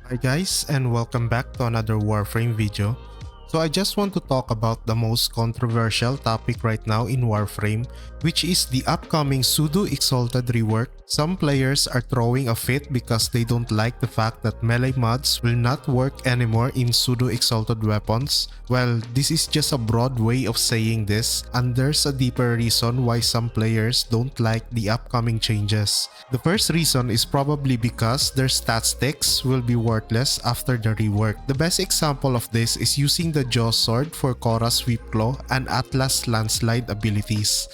Hi guys, and welcome back to another Warframe video. So I just want to talk about the most controversial topic right now in Warframe, which is the upcoming Pseudo-Exalted Rework. Some players are throwing a fit because they don't like the fact that melee mods will not work anymore in Pseudo-Exalted weapons. Well, this is just a broad way of saying this, and there's a deeper reason why some players don't like the upcoming changes. The first reason is probably because their statistics will be worthless after the rework. The best example of this is using the Jaw Sword for Korra Sweep Claw and Atlas Landslide abilities.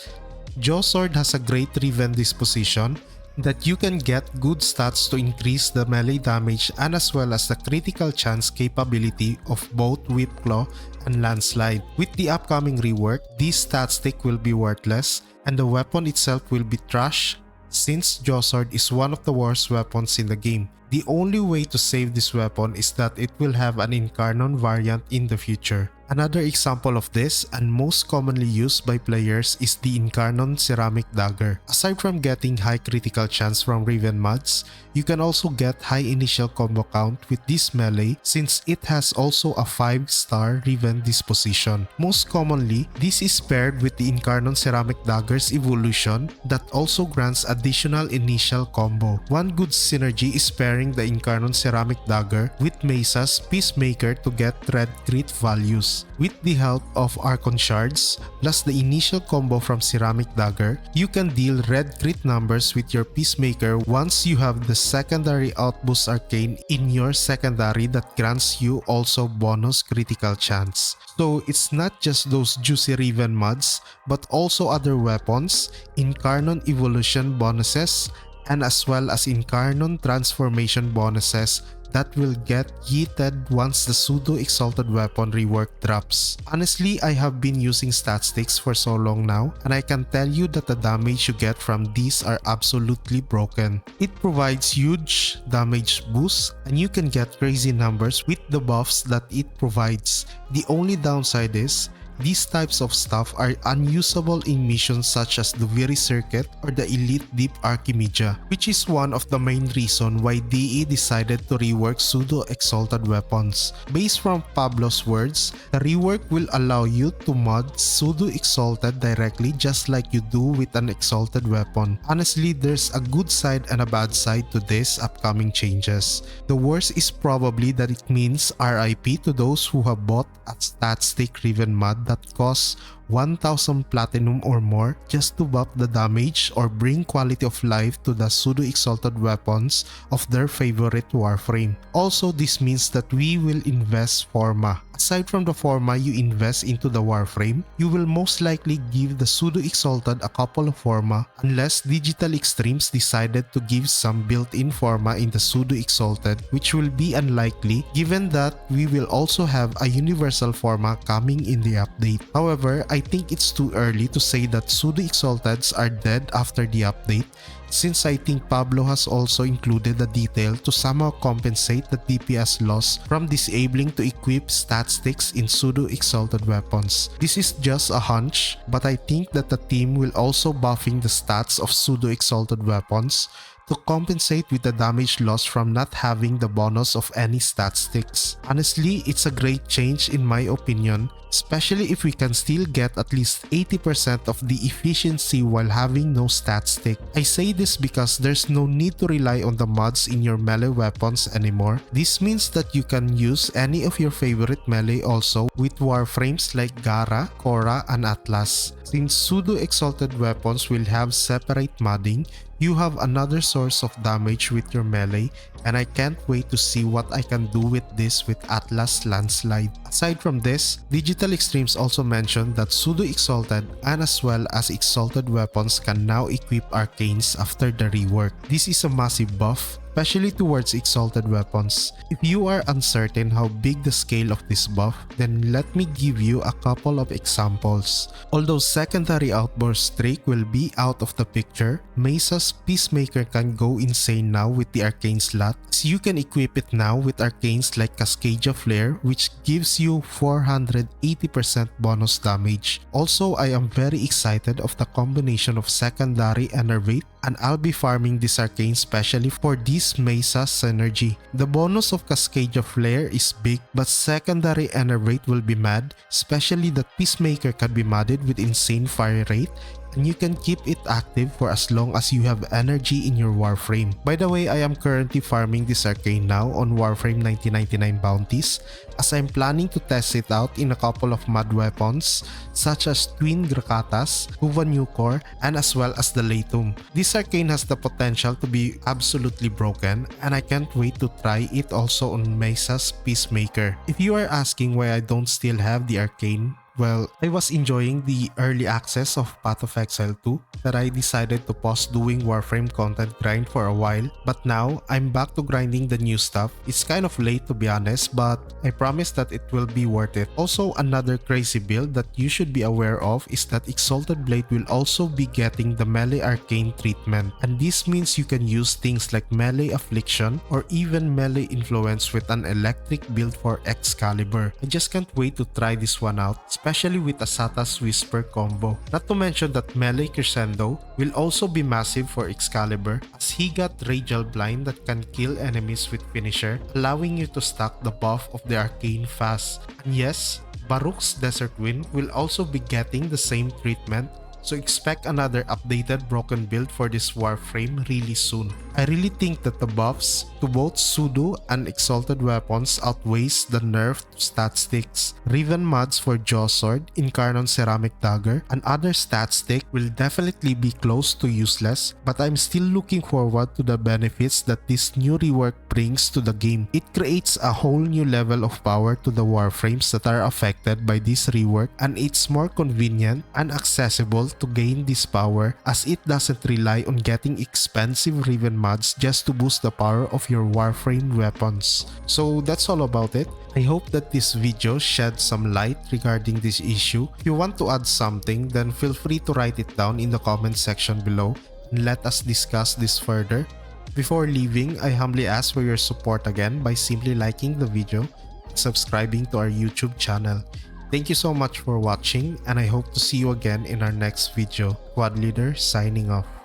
Jaw Sword has a great Riven disposition that you can get good stats to increase the melee damage and as well as the critical chance capability of both Whip Claw and Landslide. With the upcoming rework, this statistic will be worthless and the weapon itself will be trash since Jaw Sword is one of the worst weapons in the game. The only way to save this weapon is that it will have an Incarnon variant in the future. Another example of this and most commonly used by players is the Incarnon Ceramic Dagger. Aside from getting high critical chance from Riven mods, you can also get high initial combo count with this melee since it has also a 5-star Riven disposition. Most commonly, this is paired with the Incarnon Ceramic Dagger's evolution that also grants additional initial combo. One good synergy is pairing the Incarnon Ceramic Dagger with Mesa's Peacemaker to get red crit values. With the help of Archon Shards plus the initial combo from Ceramic Dagger, you can deal red crit numbers with your Peacemaker once you have the secondary Outboost Arcane in your secondary that grants you also bonus critical chance. So it's not just those juicy Riven mods but also other weapons, Incarnon evolution bonuses, and as well as Incarnon transformation bonuses that will get yeeted once the Pseudo-Exalted weapon rework drops. Honestly, I have been using statistics for so long now and I can tell you that the damage you get from these are absolutely broken. It provides huge damage boosts and you can get crazy numbers with the buffs that it provides. The only downside is these types of stuff are unusable in missions such as the Viri Circuit or the Elite Deep Archimedia, which is one of the main reasons why DE decided to rework Pseudo-Exalted weapons. Based from Pablo's words, the rework will allow you to mod Pseudo-Exalted directly just like you do with an Exalted weapon. Honestly, there's a good side and a bad side to these upcoming changes. The worst is probably that it means RIP to those who have bought a statistic Riven mod that costs 1000 platinum or more just to buff the damage or bring quality of life to the Pseudo-Exalted weapons of their favorite Warframe. Also, this means that we will invest Forma. Aside from the Forma you invest into the Warframe, you will most likely give the Pseudo-Exalted a couple of Forma unless Digital Extremes decided to give some built-in Forma in the Pseudo-Exalted, which will be unlikely given that we will also have a universal Forma coming in the update. However, I think it's too early to say that Pseudo-Exalteds are dead after the update, since I think Pablo has also included a detail to somehow compensate the DPS loss from disabling to equip statistics in Pseudo-Exalted weapons. This is just a hunch, but I think that the team will also buffing the stats of Pseudo-Exalted weapons to compensate with the damage loss from not having the bonus of any statistics. Honestly, it's a great change in my opinion, especially if we can still get at least 80% of the efficiency while having no statistic. I say this because there's no need to rely on the mods in your melee weapons anymore. This means that you can use any of your favorite melee also with Warframes like Gara, Korra, and Atlas. Since Pseudo-Exalted weapons will have separate modding, you have another source of damage with your melee, and I can't wait to see what I can do with this with Atlas Landslide. Aside from this, Digital Extremes also mentioned that Pseudo-Exalted and as well as Exalted weapons can now equip Arcanes after the rework. This is a massive buff, especially towards Exalted weapons. If you are uncertain how big the scale of this buff, then let me give you a couple of examples. Although secondary Outburst Streak will be out of the picture, Mesa's Peacemaker can go insane now with the Arcane slot, as you can equip it now with Arcanes like Cascadia Flare, which gives you 480% bonus damage. Also, I am very excited of the combination of secondary Enervate, and I'll be farming this Arcane specially for this is Mesa Synergy. The bonus of Cascade of Flare is big, but secondary enervate will be mad, especially that Peacemaker can be modded with insane fire rate, and you can keep it active for as long as you have energy in your Warframe. By the way, I am currently farming this arcane now on Warframe 1999 bounties, as I'm planning to test it out in a couple of mod weapons such as Twin Grakatas, Huva Nucor, and as well as the Latum. This arcane has the potential to be absolutely broken, and I can't wait to try it also on Mesa's Peacemaker. If you are asking why I don't still have the arcane, well, I was enjoying the early access of Path of Exile 2 that I decided to pause doing Warframe content grind for a while, but now I'm back to grinding the new stuff. It's kind of late to be honest, but I promise that it will be worth it. Also, another crazy build that you should be aware of is that Exalted Blade will also be getting the melee arcane treatment, and this means you can use things like melee affliction or even melee influence with an electric build for Excalibur. I just can't wait to try this one out, especially with Asata's Whisper combo. Not to mention that melee Crescendo will also be massive for Excalibur, as he got Radial Blind that can kill enemies with Finisher, allowing you to stack the buff of the arcane fast. And yes, Baruch's Desert Wind will also be getting the same treatment, so expect another updated broken build for this Warframe really soon. I really think that the buffs to both Pseudo and Exalted weapons outweighs the nerfed stat sticks. Riven mods for Jaw Sword, Incarnon Ceramic Dagger, and other stat stick will definitely be close to useless, but I'm still looking forward to the benefits that this new rework brings to the game. It creates a whole new level of power to the Warframes that are affected by this rework, and it's more convenient and accessible to gain this power, as it doesn't rely on getting expensive Riven mods just to boost the power of your Warframe weapons. So that's all about it. I hope that this video shed some light regarding this issue. If you want to add something, then feel free to write it down in the comment section below and let us discuss this further. Before leaving, I humbly ask for your support again by simply liking the video and subscribing to our YouTube channel. Thank you so much for watching, and I hope to see you again in our next video. Quad Leader signing off.